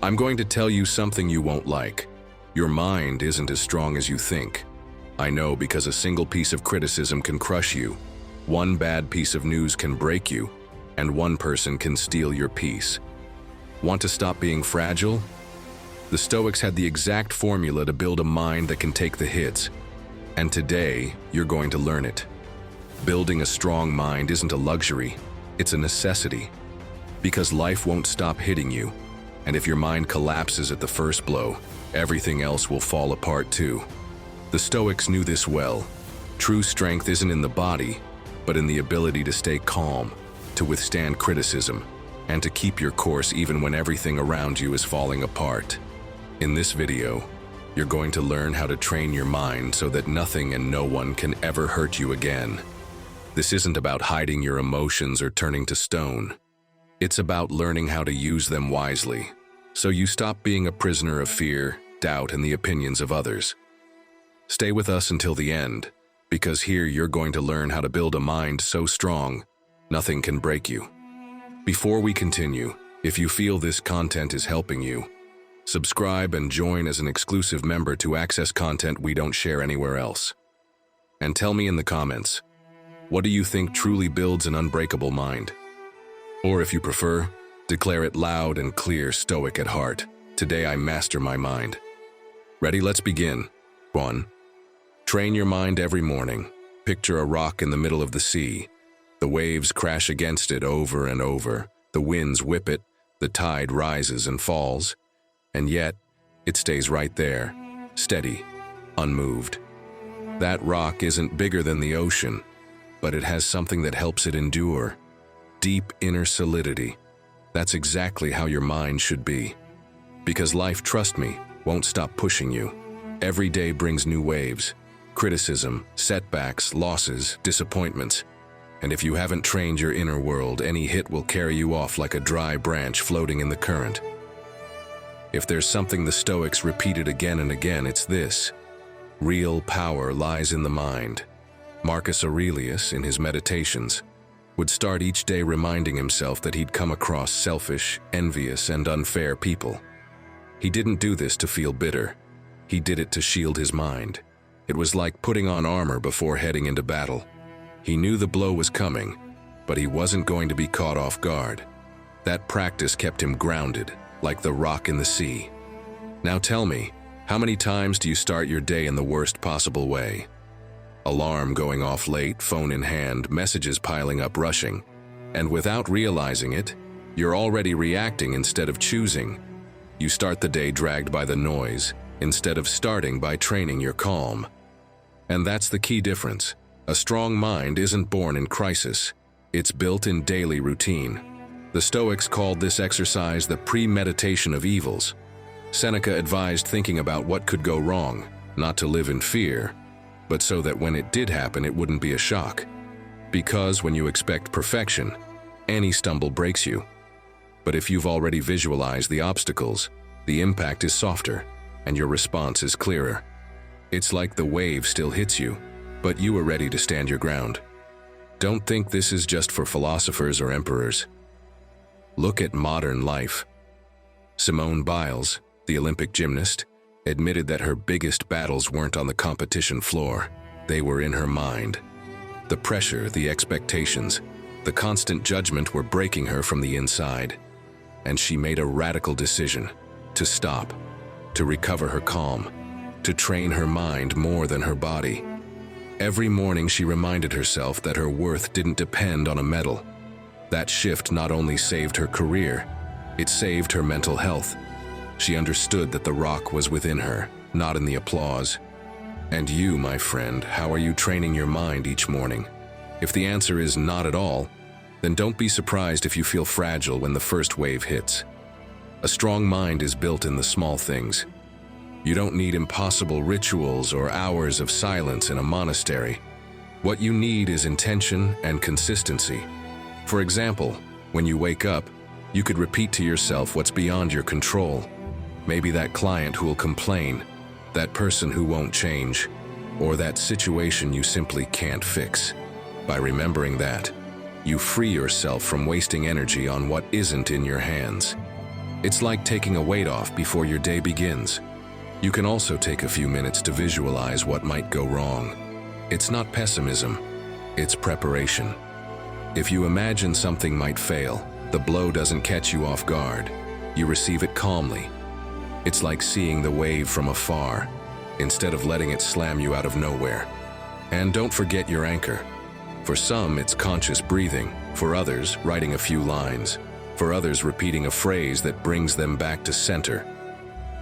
I'm going to tell you something you won't like. Your mind isn't as strong as you think. I know, because a single piece of criticism can crush you, one bad piece of news can break you, and one person can steal your peace. Want to stop being fragile? The Stoics had the exact formula to build a mind that can take the hits. And today, you're going to learn it. Building a strong mind isn't a luxury, it's a necessity. Because life won't stop hitting you, and if your mind collapses at the first blow, everything else will fall apart too. The Stoics knew this well. True strength isn't in the body, but in the ability to stay calm, to withstand criticism, and to keep your course even when everything around you is falling apart. In this video, you're going to learn how to train your mind so that nothing and no one can ever hurt you again. This isn't about hiding your emotions or turning to stone. It's about learning how to use them wisely, so you stop being a prisoner of fear, doubt, and the opinions of others. Stay with us until the end, because here you're going to learn how to build a mind so strong, nothing can break you. Before we continue, if you feel this content is helping you, subscribe and join as an exclusive member to access content we don't share anywhere else. And tell me in the comments, what do you think truly builds an unbreakable mind? Or if you prefer, declare it loud and clear, Stoic at heart. Today I master my mind. Ready? Let's begin. 1. Train your mind every morning. Picture a rock in the middle of the sea. The waves crash against it over and over. The winds whip it. The tide rises and falls. And yet, it stays right there, steady, unmoved. That rock isn't bigger than the ocean, but it has something that helps it endure. Deep inner solidity. That's exactly how your mind should be. Because life, trust me, won't stop pushing you. Every day brings new waves, criticism, setbacks, losses, disappointments. And if you haven't trained your inner world, any hit will carry you off like a dry branch floating in the current. If there's something the Stoics repeated again and again, it's this: real power lies in the mind. Marcus Aurelius, in his meditations, would start each day reminding himself that he'd come across selfish, envious, and unfair people. He didn't do this to feel bitter. He did it to shield his mind. It was like putting on armor before heading into battle. He knew the blow was coming, but he wasn't going to be caught off guard. That practice kept him grounded, like the rock in the sea. Now tell me, how many times do you start your day in the worst possible way? Alarm going off late, phone in hand, messages piling up, rushing. And without realizing it, you're already reacting instead of choosing. You start the day dragged by the noise, instead of starting by training your calm. And that's the key difference. A strong mind isn't born in crisis. It's built in daily routine. The Stoics called this exercise the premeditation of evils. Seneca advised thinking about what could go wrong, not to live in fear, but so that when it did happen, it wouldn't be a shock. Because when you expect perfection, any stumble breaks you. But if you've already visualized the obstacles, the impact is softer, and your response is clearer. It's like the wave still hits you, but you are ready to stand your ground. Don't think this is just for philosophers or emperors. Look at modern life. Simone Biles, the Olympic gymnast, admitted that her biggest battles weren't on the competition floor. They were in her mind. The pressure, the expectations, the constant judgment were breaking her from the inside. And she made a radical decision: to stop, to recover her calm, to train her mind more than her body. Every morning she reminded herself that her worth didn't depend on a medal. That shift not only saved her career, it saved her mental health. She understood that the rock was within her, not in the applause. And you, my friend, how are you training your mind each morning? If the answer is not at all, then don't be surprised if you feel fragile when the first wave hits. A strong mind is built in the small things. You don't need impossible rituals or hours of silence in a monastery. What you need is intention and consistency. For example, when you wake up, you could repeat to yourself what's beyond your control. Maybe that client who will complain, that person who won't change, or that situation you simply can't fix. By remembering that, you free yourself from wasting energy on what isn't in your hands. It's like taking a weight off before your day begins. You can also take a few minutes to visualize what might go wrong. It's not pessimism, it's preparation. If you imagine something might fail, the blow doesn't catch you off guard. You receive it calmly. It's like seeing the wave from afar, instead of letting it slam you out of nowhere. And don't forget your anchor. For some, it's conscious breathing. For others, writing a few lines. For others, repeating a phrase that brings them back to center.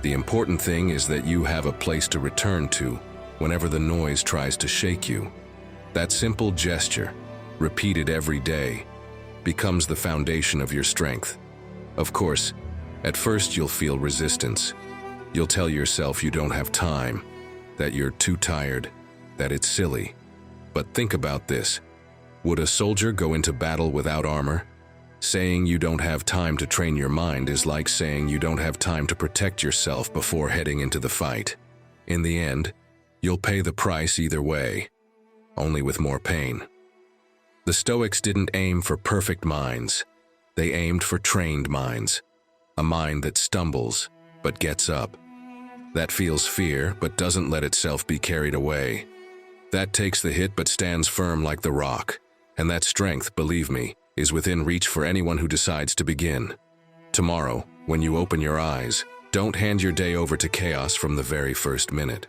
The important thing is that you have a place to return to whenever the noise tries to shake you. That simple gesture, repeated every day, becomes the foundation of your strength. Of course, at first you'll feel resistance. You'll tell yourself you don't have time, that you're too tired, that it's silly. But think about this. Would a soldier go into battle without armor? Saying you don't have time to train your mind is like saying you don't have time to protect yourself before heading into the fight. In the end, you'll pay the price either way, only with more pain. The Stoics didn't aim for perfect minds. They aimed for trained minds. A mind that stumbles, but gets up. That feels fear, but doesn't let itself be carried away. That takes the hit but stands firm like the rock. And that strength, believe me, is within reach for anyone who decides to begin. Tomorrow, when you open your eyes, don't hand your day over to chaos from the very first minute.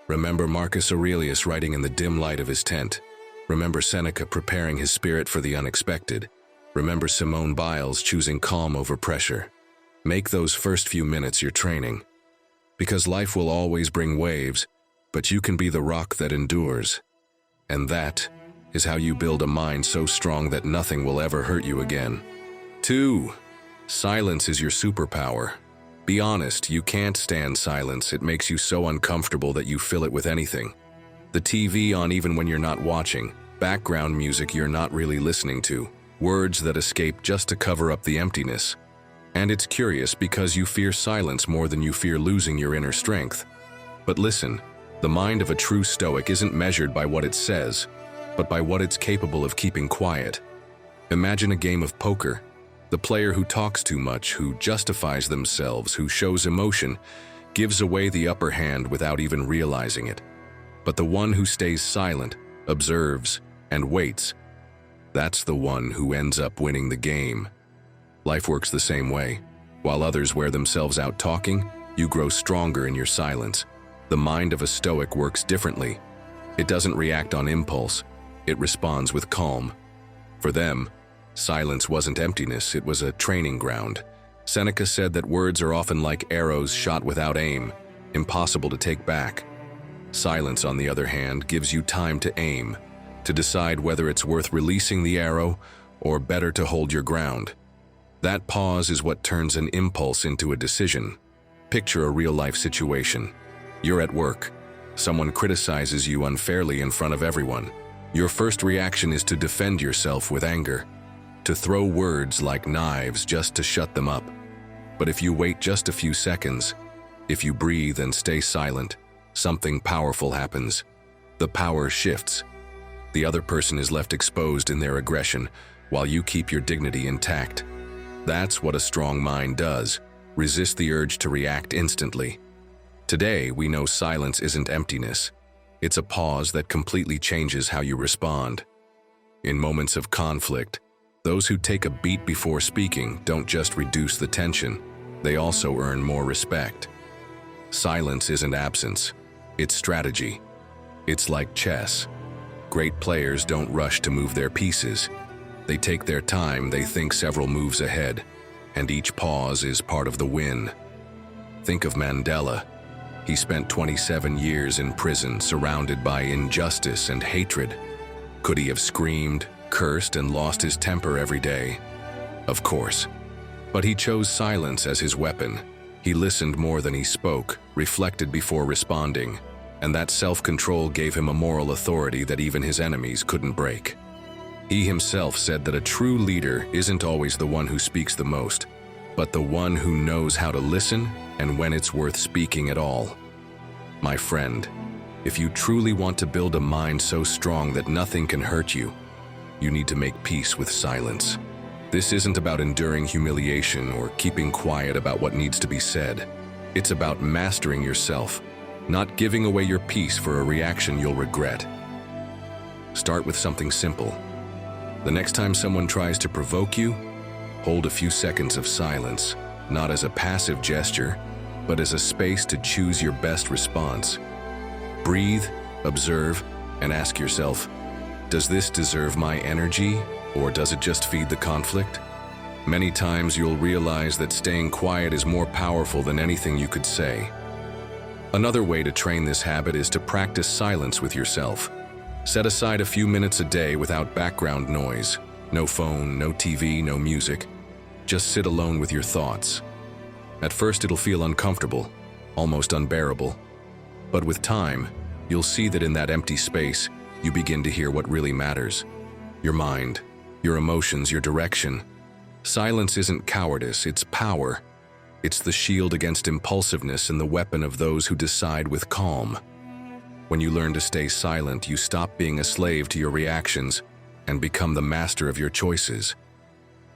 Remember Marcus Aurelius writing in the dim light of his tent. Remember Seneca preparing his spirit for the unexpected. Remember Simone Biles choosing calm over pressure. Make those first few minutes your training. Because life will always bring waves, but you can be the rock that endures. And that is how you build a mind so strong that nothing will ever hurt you again. 2. Silence is your superpower. Be honest, you can't stand silence. It makes you so uncomfortable that you fill it with anything. The TV on even when you're not watching, background music you're not really listening to, words that escape just to cover up the emptiness. And it's curious because you fear silence more than you fear losing your inner strength. But listen, the mind of a true Stoic isn't measured by what it says, but by what it's capable of keeping quiet. Imagine a game of poker. The player who talks too much, who justifies themselves, who shows emotion, gives away the upper hand without even realizing it. But the one who stays silent, observes, and waits, that's the one who ends up winning the game. Life works the same way. While others wear themselves out talking, you grow stronger in your silence. The mind of a Stoic works differently. It doesn't react on impulse. It responds with calm. For them, silence wasn't emptiness, it was a training ground. Seneca said that words are often like arrows shot without aim, impossible to take back. Silence, on the other hand, gives you time to aim, to decide whether it's worth releasing the arrow or better to hold your ground. That pause is what turns an impulse into a decision. Picture a real-life situation. You're at work. Someone criticizes you unfairly in front of everyone. Your first reaction is to defend yourself with anger, to throw words like knives just to shut them up. But if you wait just a few seconds, if you breathe and stay silent, something powerful happens. The power shifts. The other person is left exposed in their aggression, while you keep your dignity intact. That's what a strong mind does. Resist the urge to react instantly. Today, we know silence isn't emptiness. It's a pause that completely changes how you respond. In moments of conflict, those who take a beat before speaking don't just reduce the tension, they also earn more respect. Silence isn't absence, it's strategy. It's like chess. Great players don't rush to move their pieces. They take their time, they think several moves ahead, and each pause is part of the win. Think of Mandela. He spent 27 years in prison, surrounded by injustice and hatred. Could he have screamed, cursed, and lost his temper every day? Of course. But he chose silence as his weapon. He listened more than he spoke, reflected before responding, and that self-control gave him a moral authority that even his enemies couldn't break. He himself said that a true leader isn't always the one who speaks the most, but the one who knows how to listen and when it's worth speaking at all. My friend, if you truly want to build a mind so strong that nothing can hurt you, you need to make peace with silence. This isn't about enduring humiliation or keeping quiet about what needs to be said. It's about mastering yourself, not giving away your peace for a reaction you'll regret. Start with something simple. The next time someone tries to provoke you, hold a few seconds of silence, not as a passive gesture, but as a space to choose your best response. Breathe, observe, and ask yourself, does this deserve my energy, or does it just feed the conflict? Many times you'll realize that staying quiet is more powerful than anything you could say. Another way to train this habit is to practice silence with yourself. Set aside a few minutes a day without background noise. No phone, no TV, no music. Just sit alone with your thoughts. At first it'll feel uncomfortable, almost unbearable. But with time, you'll see that in that empty space, you begin to hear what really matters. Your mind, your emotions, your direction. Silence isn't cowardice, it's power. It's the shield against impulsiveness and the weapon of those who decide with calm. When you learn to stay silent, you stop being a slave to your reactions and become the master of your choices.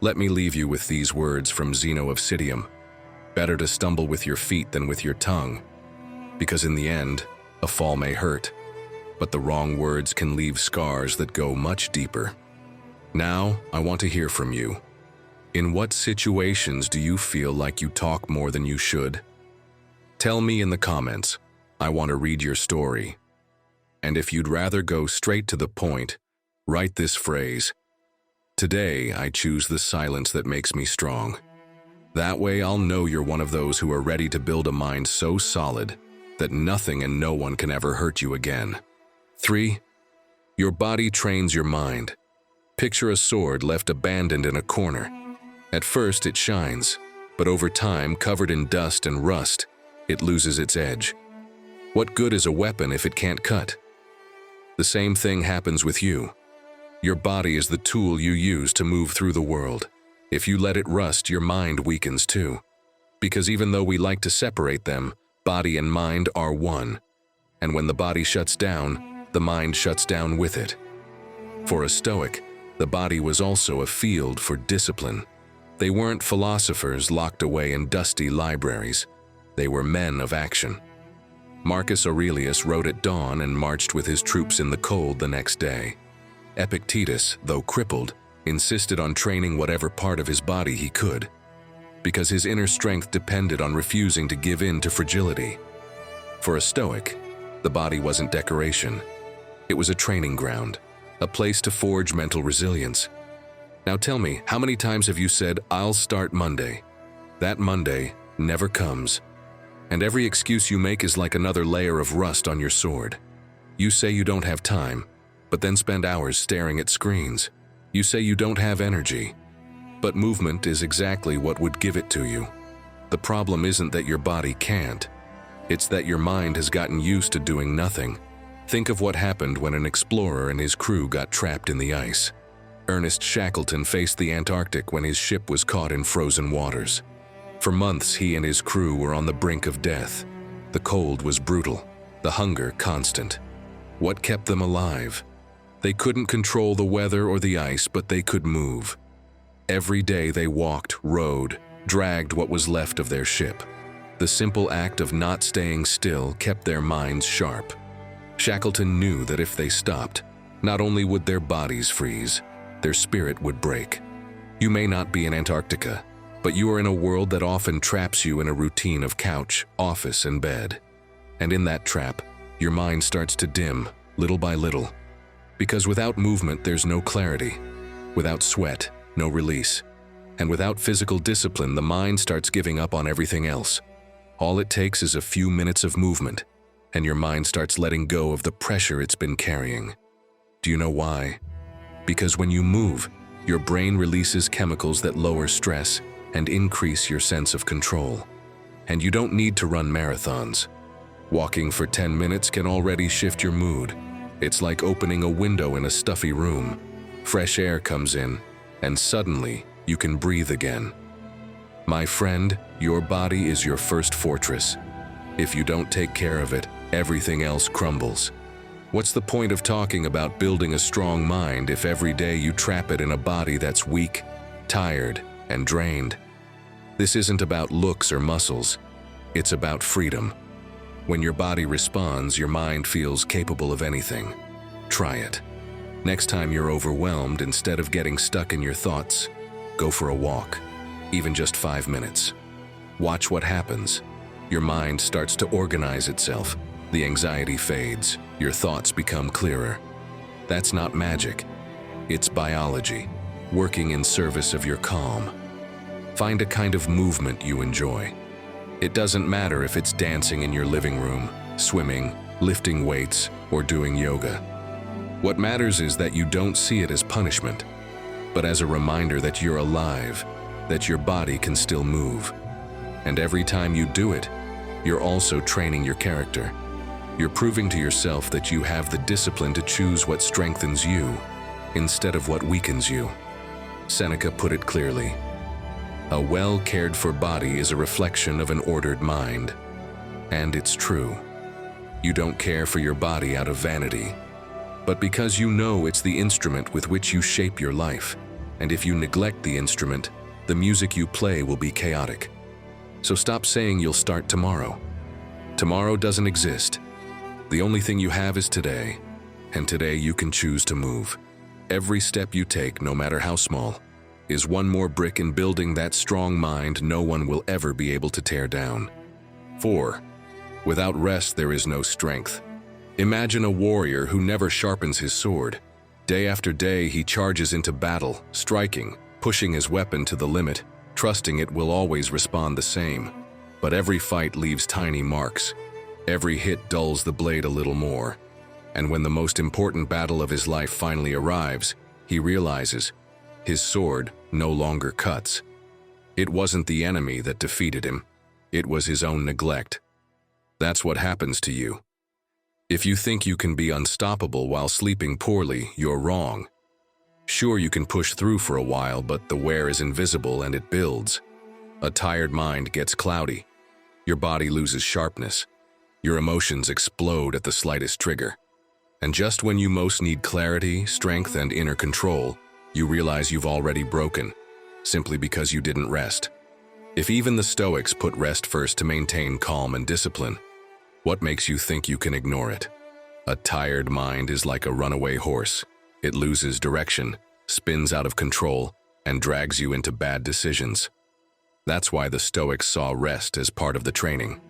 Let me leave you with these words from Zeno of Citium. Better to stumble with your feet than with your tongue, because in the end, a fall may hurt, but the wrong words can leave scars that go much deeper. Now, I want to hear from you. In what situations do you feel like you talk more than you should? Tell me in the comments. I want to read your story. And if you'd rather go straight to the point, write this phrase: today I choose the silence that makes me strong. That way I'll know you're one of those who are ready to build a mind so solid that nothing and no one can ever hurt you again. 3. Your body trains your mind. Picture a sword left abandoned in a corner. At first it shines, but over time, covered in dust and rust, it loses its edge. What good is a weapon if it can't cut? The same thing happens with you. Your body is the tool you use to move through the world. If you let it rust, your mind weakens too. Because even though we like to separate them, body and mind are one. And when the body shuts down, the mind shuts down with it. For a Stoic, the body was also a field for discipline. They weren't philosophers locked away in dusty libraries. They were men of action. Marcus Aurelius rode at dawn and marched with his troops in the cold the next day. Epictetus, though crippled, insisted on training whatever part of his body he could, because his inner strength depended on refusing to give in to fragility. For a Stoic, the body wasn't decoration. It was a training ground, a place to forge mental resilience. Now tell me, how many times have you said, "I'll start Monday"? That Monday never comes. And every excuse you make is like another layer of rust on your sword. You say you don't have time, but then spend hours staring at screens. You say you don't have energy, but movement is exactly what would give it to you. The problem isn't that your body can't. It's that your mind has gotten used to doing nothing. Think of what happened when an explorer and his crew got trapped in the ice. Ernest Shackleton faced the Antarctic when his ship was caught in frozen waters. For months, he and his crew were on the brink of death. The cold was brutal, the hunger constant. What kept them alive? They couldn't control the weather or the ice, but they could move. Every day they walked, rowed, dragged what was left of their ship. The simple act of not staying still kept their minds sharp. Shackleton knew that if they stopped, not only would their bodies freeze, their spirit would break. You may not be in Antarctica, but you are in a world that often traps you in a routine of couch, office, and bed. And in that trap, your mind starts to dim, little by little. Because without movement, there's no clarity. Without sweat, no release. And without physical discipline, the mind starts giving up on everything else. All it takes is a few minutes of movement, and your mind starts letting go of the pressure it's been carrying. Do you know why? Because when you move, your brain releases chemicals that lower stress and increase your sense of control. And you don't need to run marathons. Walking for 10 minutes can already shift your mood. It's like opening a window in a stuffy room. Fresh air comes in, and suddenly you can breathe again. My friend, your body is your first fortress. If you don't take care of it, everything else crumbles. What's the point of talking about building a strong mind if every day you trap it in a body that's weak, tired, and drained. This isn't about looks or muscles. It's about freedom. When your body responds, your mind feels capable of anything. Try it. Next time you're overwhelmed, instead of getting stuck in your thoughts, go for a walk, even just 5 minutes. Watch what happens. Your mind starts to organize itself. The anxiety fades. Your thoughts become clearer. That's not magic. It's biology, working in service of your calm. Find a kind of movement you enjoy. It doesn't matter if it's dancing in your living room, swimming, lifting weights, or doing yoga. What matters is that you don't see it as punishment, but as a reminder that you're alive, that your body can still move. And every time you do it, you're also training your character. You're proving to yourself that you have the discipline to choose what strengthens you instead of what weakens you. Seneca put it clearly. A well-cared-for body is a reflection of an ordered mind. And it's true. You don't care for your body out of vanity, but because you know it's the instrument with which you shape your life. And if you neglect the instrument, the music you play will be chaotic. So stop saying you'll start tomorrow. Tomorrow doesn't exist. The only thing you have is today, and today you can choose to move. Every step you take, no matter how small, is one more brick in building that strong mind no one will ever be able to tear down. 4. Without rest, there is no strength. Imagine a warrior who never sharpens his sword. Day after day, he charges into battle, striking, pushing his weapon to the limit, trusting it will always respond the same. But every fight leaves tiny marks. Every hit dulls the blade a little more. And when the most important battle of his life finally arrives, he realizes his sword no longer cuts. It wasn't the enemy that defeated him. It was his own neglect. That's what happens to you. If you think you can be unstoppable while sleeping poorly, you're wrong. Sure, you can push through for a while, but the wear is invisible and it builds. A tired mind gets cloudy. Your body loses sharpness. Your emotions explode at the slightest trigger. And just when you most need clarity, strength, and inner control, you realize you've already broken, simply because you didn't rest. If even the Stoics put rest first to maintain calm and discipline, what makes you think you can ignore it? A tired mind is like a runaway horse. It loses direction, spins out of control, and drags you into bad decisions. That's why the Stoics saw rest as part of the training.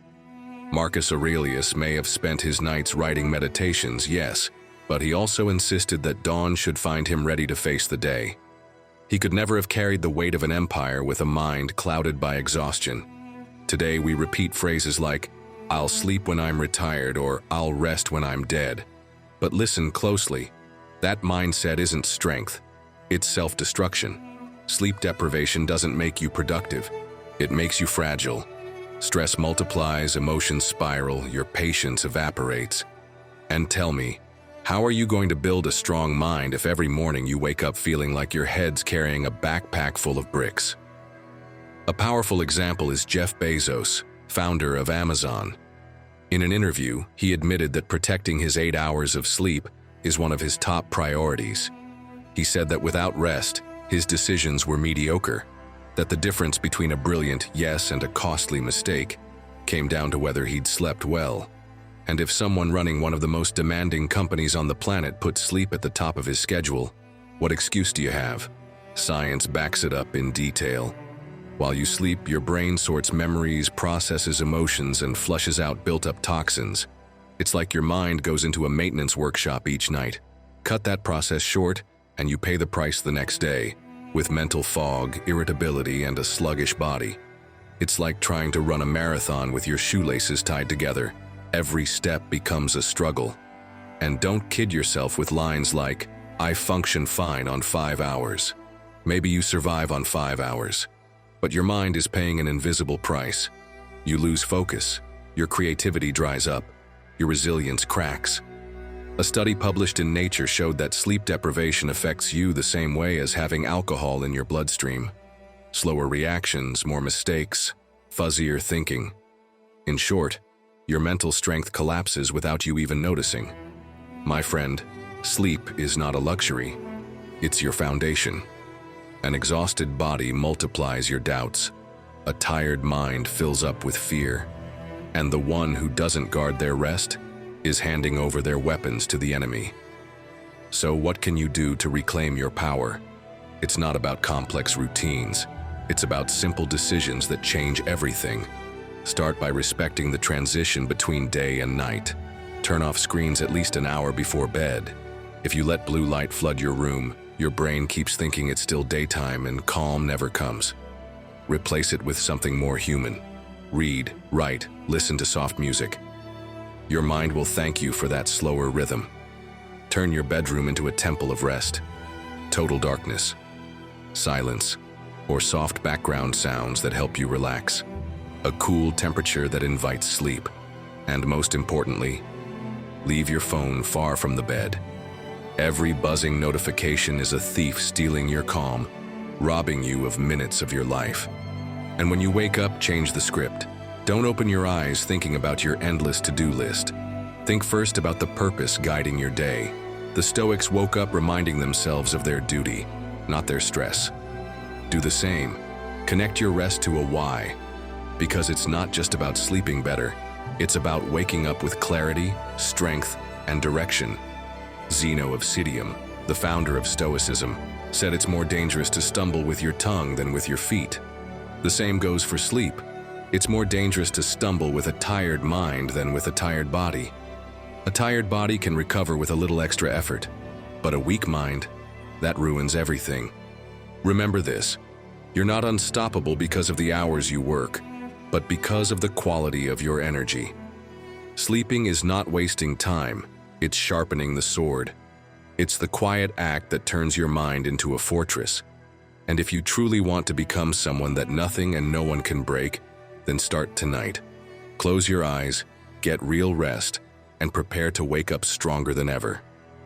Marcus Aurelius may have spent his nights writing meditations, yes, but he also insisted that dawn should find him ready to face the day. He could never have carried the weight of an empire with a mind clouded by exhaustion. Today we repeat phrases like, "I'll sleep when I'm retired," or "I'll rest when I'm dead." But listen closely. That mindset isn't strength. It's self-destruction. Sleep deprivation doesn't make you productive. It makes you fragile. Stress multiplies, emotions spiral, your patience evaporates. And tell me, how are you going to build a strong mind if every morning you wake up feeling like your head's carrying a backpack full of bricks? A powerful example is Jeff Bezos, founder of Amazon. In an interview, he admitted that protecting his 8 hours of sleep is one of his top priorities. He said that without rest, his decisions were mediocre, that the difference between a brilliant yes and a costly mistake came down to whether he'd slept well. And if someone running one of the most demanding companies on the planet put sleep at the top of his schedule, what excuse do you have? Science backs it up in detail. While you sleep, your brain sorts memories, processes emotions, and flushes out built-up toxins. It's like your mind goes into a maintenance workshop each night. Cut that process short, and you pay the price the next day, with mental fog, irritability, and a sluggish body. It's like trying to run a marathon with your shoelaces tied together. Every step becomes a struggle. And don't kid yourself with lines like, "I function fine on 5 hours." Maybe you survive on 5 hours, but your mind is paying an invisible price. You lose focus, your creativity dries up, your resilience cracks. A study published in Nature showed that sleep deprivation affects you the same way as having alcohol in your bloodstream. Slower reactions, more mistakes, fuzzier thinking. In short, your mental strength collapses without you even noticing. My friend, sleep is not a luxury. It's your foundation. An exhausted body multiplies your doubts. A tired mind fills up with fear. And the one who doesn't guard their rest is handing over their weapons to the enemy. So what can you do to reclaim your power? It's not about complex routines. It's about simple decisions that change everything. Start by respecting the transition between day and night. Turn off screens at least an hour before bed. If you let blue light flood your room, your brain keeps thinking it's still daytime and calm never comes. Replace it with something more human. Read, write, listen to soft music. Your mind will thank you for that slower rhythm. Turn your bedroom into a temple of rest. Total darkness, silence, or soft background sounds that help you relax. A cool temperature that invites sleep. And most importantly, leave your phone far from the bed. Every buzzing notification is a thief stealing your calm, robbing you of minutes of your life. And when you wake up, change the script. Don't open your eyes thinking about your endless to-do list. Think first about the purpose guiding your day. The Stoics woke up reminding themselves of their duty, not their stress. Do the same. Connect your rest to a why. Because it's not just about sleeping better, it's about waking up with clarity, strength, and direction. Zeno of Citium, the founder of Stoicism, said it's more dangerous to stumble with your tongue than with your feet. The same goes for sleep. It's more dangerous to stumble with a tired mind than with a tired body. A tired body can recover with a little extra effort, but a weak mind, that ruins everything. Remember this, you're not unstoppable because of the hours you work, but because of the quality of your energy. Sleeping is not wasting time, it's sharpening the sword. It's the quiet act that turns your mind into a fortress. And if you truly want to become someone that nothing and no one can break, then start tonight. Close your eyes, get real rest, and prepare to wake up stronger than ever.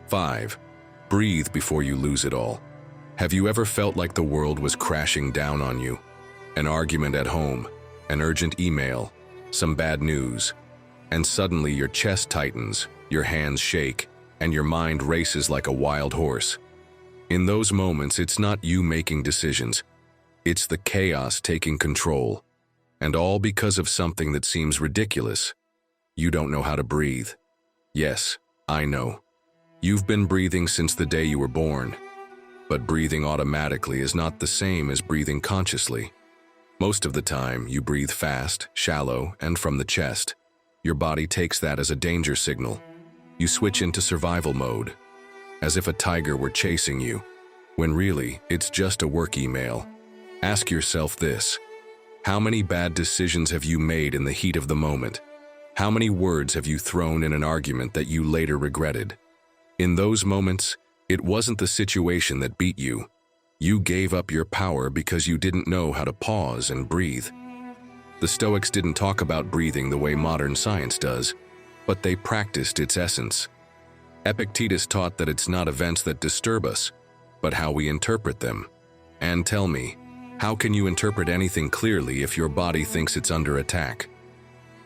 5. Breathe before you lose it all. Have you ever felt like the world was crashing down on you? An argument at home, an urgent email, some bad news, and suddenly your chest tightens, your hands shake, and your mind races like a wild horse. In those moments, it's not you making decisions. It's the chaos taking control. And all because of something that seems ridiculous. You don't know how to breathe. Yes, I know. You've been breathing since the day you were born. But breathing automatically is not the same as breathing consciously. Most of the time, you breathe fast, shallow, and from the chest. Your body takes that as a danger signal. You switch into survival mode, as if a tiger were chasing you, when really, it's just a work email. Ask yourself this. How many bad decisions have you made in the heat of the moment? How many words have you thrown in an argument that you later regretted? In those moments, it wasn't the situation that beat you. You gave up your power because you didn't know how to pause and breathe. The Stoics didn't talk about breathing the way modern science does, but they practiced its essence. Epictetus taught that it's not events that disturb us, but how we interpret them. And tell me, how can you interpret anything clearly if your body thinks it's under attack?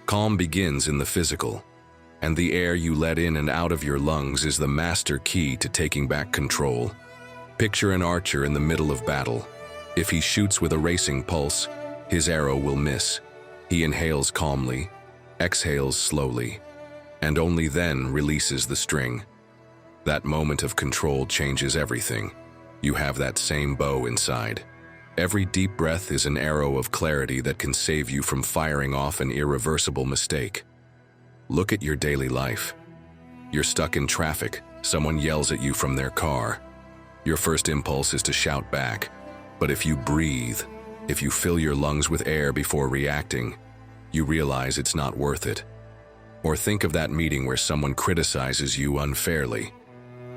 Calm begins in the physical, and the air you let in and out of your lungs is the master key to taking back control. Picture an archer in the middle of battle. If he shoots with a racing pulse, his arrow will miss. He inhales calmly, exhales slowly, and only then releases the string. That moment of control changes everything. You have that same bow inside. Every deep breath is an arrow of clarity that can save you from firing off an irreversible mistake. Look at your daily life. You're stuck in traffic. Someone yells at you from their car. Your first impulse is to shout back. But if you breathe, if you fill your lungs with air before reacting, you realize it's not worth it. Or think of that meeting where someone criticizes you unfairly.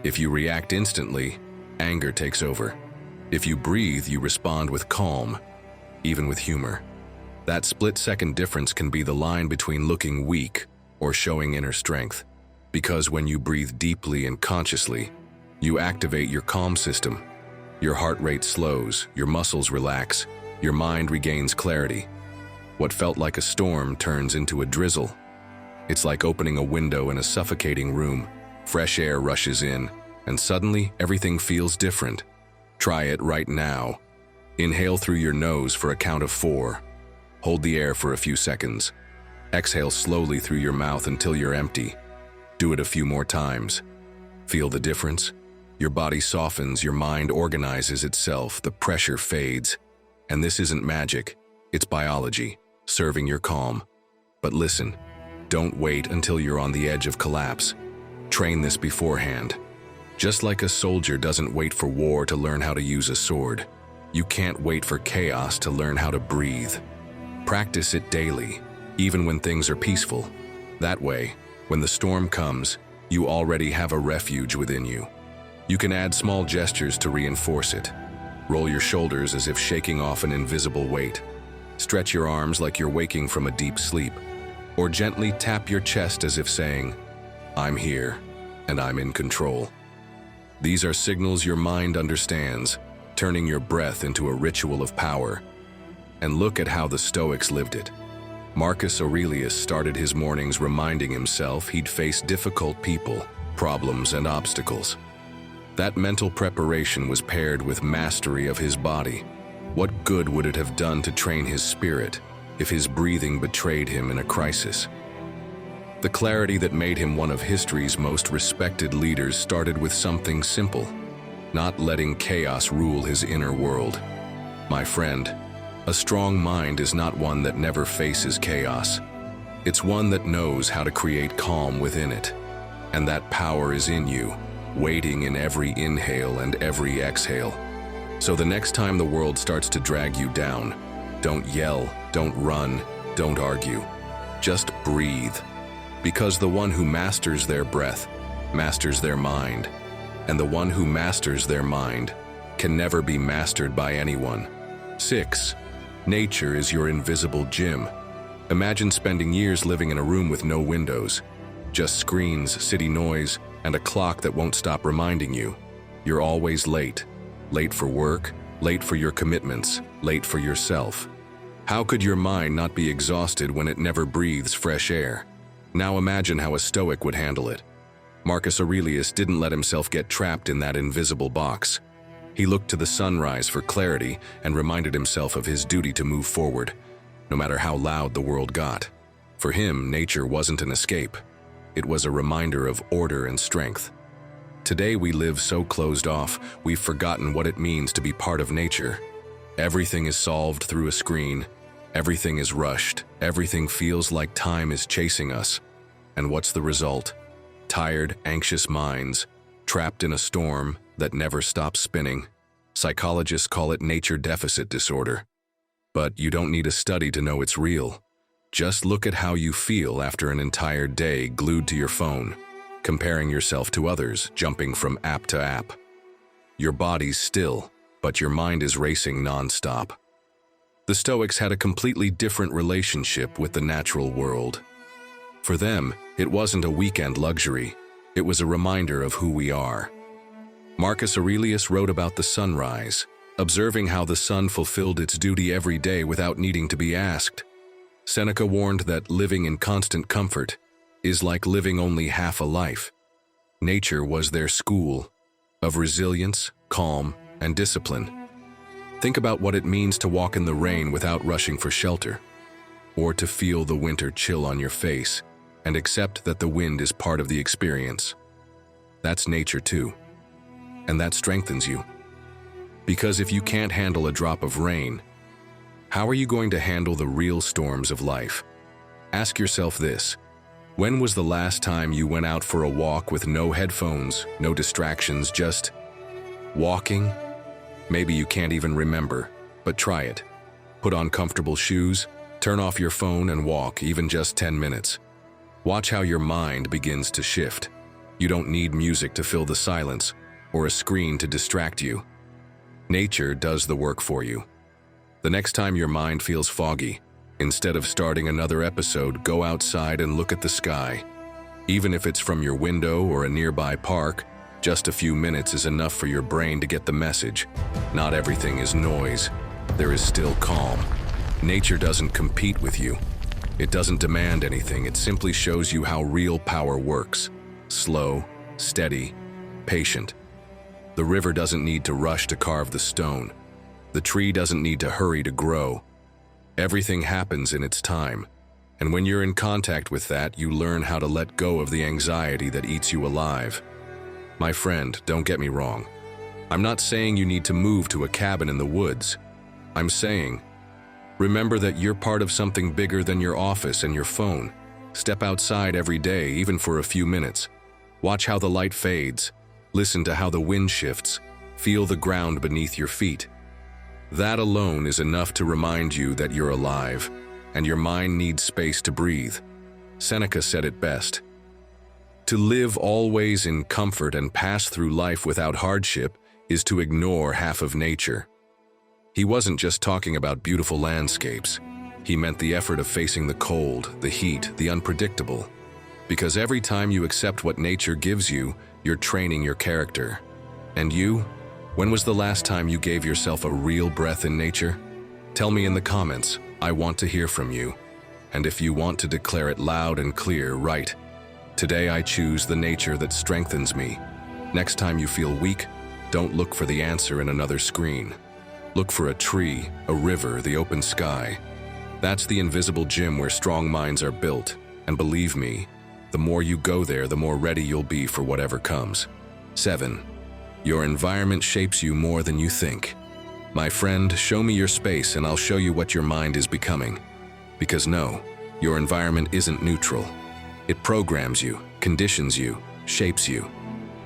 If you react instantly, anger takes over. If you breathe, you respond with calm, even with humor. That split-second difference can be the line between looking weak or showing inner strength. Because when you breathe deeply and consciously, you activate your calm system. Your heart rate slows, your muscles relax, your mind regains clarity. What felt like a storm turns into a drizzle. It's like opening a window in a suffocating room. Fresh air rushes in, and suddenly everything feels different. Try it right now. Inhale through your nose for a count of 4. Hold the air for a few seconds. Exhale slowly through your mouth until you're empty. Do it a few more times. Feel the difference? Your body softens, your mind organizes itself, the pressure fades. And this isn't magic, it's biology, serving your calm. But listen, don't wait until you're on the edge of collapse. Train this beforehand. Just like a soldier doesn't wait for war to learn how to use a sword, you can't wait for chaos to learn how to breathe. Practice it daily, even when things are peaceful. That way, when the storm comes, you already have a refuge within you. You can add small gestures to reinforce it. Roll your shoulders as if shaking off an invisible weight. Stretch your arms like you're waking from a deep sleep. Or gently tap your chest as if saying, "I'm here, and I'm in control." These are signals your mind understands, turning your breath into a ritual of power. And look at how the Stoics lived it. Marcus Aurelius started his mornings reminding himself he'd face difficult people, problems, and obstacles. That mental preparation was paired with mastery of his body. What good would it have done to train his spirit if his breathing betrayed him in a crisis? The clarity that made him one of history's most respected leaders started with something simple, not letting chaos rule his inner world. My friend, a strong mind is not one that never faces chaos. It's one that knows how to create calm within it. And that power is in you, waiting in every inhale and every exhale. So the next time the world starts to drag you down, don't yell, don't run, don't argue. Just breathe. Because the one who masters their breath masters their mind, and the one who masters their mind can never be mastered by anyone. 6. Nature is your invisible gym. Imagine spending years living in a room with no windows, just screens, city noise, and a clock that won't stop reminding you. You're always late. Late for work, late for your commitments, late for yourself. How could your mind not be exhausted when it never breathes fresh air? Now imagine how a Stoic would handle it. Marcus Aurelius didn't let himself get trapped in that invisible box. He looked to the sunrise for clarity and reminded himself of his duty to move forward, no matter how loud the world got. For him, nature wasn't an escape. It was a reminder of order and strength. Today we live so closed off, we've forgotten what it means to be part of nature. Everything is solved through a screen. Everything is rushed. Everything feels like time is chasing us. And what's the result? Tired, anxious minds, trapped in a storm that never stops spinning. Psychologists call it nature deficit disorder. But you don't need a study to know it's real. Just look at how you feel after an entire day glued to your phone, comparing yourself to others, jumping from app to app. Your body's still, but your mind is racing nonstop. The Stoics had a completely different relationship with the natural world. For them, it wasn't a weekend luxury. It was a reminder of who we are. Marcus Aurelius wrote about the sunrise, observing how the sun fulfilled its duty every day without needing to be asked. Seneca warned that living in constant comfort is like living only half a life. Nature was their school of resilience, calm, and discipline. Think about what it means to walk in the rain without rushing for shelter, or to feel the winter chill on your face and accept that the wind is part of the experience. That's nature too, and that strengthens you. Because if you can't handle a drop of rain, how are you going to handle the real storms of life? Ask yourself this: when was the last time you went out for a walk with no headphones, no distractions, just walking? Maybe you can't even remember, but try it. Put on comfortable shoes, turn off your phone and walk, even just 10 minutes. Watch how your mind begins to shift. You don't need music to fill the silence or a screen to distract you. Nature does the work for you. The next time your mind feels foggy, instead of starting another episode, go outside and look at the sky. Even if it's from your window or a nearby park, just a few minutes is enough for your brain to get the message. Not everything is noise. There is still calm. Nature doesn't compete with you. It doesn't demand anything. It simply shows you how real power works. Slow, steady, patient. The river doesn't need to rush to carve the stone. The tree doesn't need to hurry to grow. Everything happens in its time. And when you're in contact with that, you learn how to let go of the anxiety that eats you alive. My friend, don't get me wrong. I'm not saying you need to move to a cabin in the woods. I'm saying, remember that you're part of something bigger than your office and your phone. Step outside every day, even for a few minutes. Watch how the light fades. Listen to how the wind shifts. Feel the ground beneath your feet. That alone is enough to remind you that you're alive, and your mind needs space to breathe. Seneca said it best. To live always in comfort and pass through life without hardship is to ignore half of nature. He wasn't just talking about beautiful landscapes. He meant the effort of facing the cold, the heat, the unpredictable. Because every time you accept what nature gives you, you're training your character. And you? When was the last time you gave yourself a real breath in nature? Tell me in the comments. I want to hear from you. And if you want to declare it loud and clear, write, "Today I choose the nature that strengthens me." Next time you feel weak, don't look for the answer in another screen. Look for a tree, a river, the open sky. That's the invisible gym where strong minds are built. And believe me, the more you go there, the more ready you'll be for whatever comes. 7. Your environment shapes you more than you think. My friend, show me your space and I'll show you what your mind is becoming. Because no, your environment isn't neutral. It programs you, conditions you, shapes you.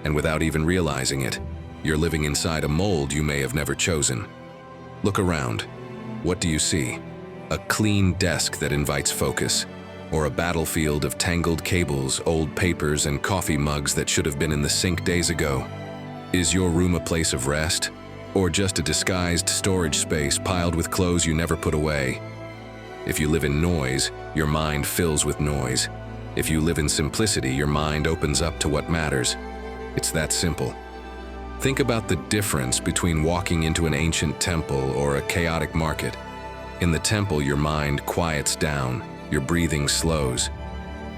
And without even realizing it, you're living inside a mold you may have never chosen. Look around. What do you see? A clean desk that invites focus, or a battlefield of tangled cables, old papers, and coffee mugs that should have been in the sink days ago? Is your room a place of rest, or just a disguised storage space piled with clothes you never put away? If you live in noise, your mind fills with noise. If you live in simplicity, your mind opens up to what matters. It's that simple. Think about the difference between walking into an ancient temple or a chaotic market. In the temple, your mind quiets down, your breathing slows.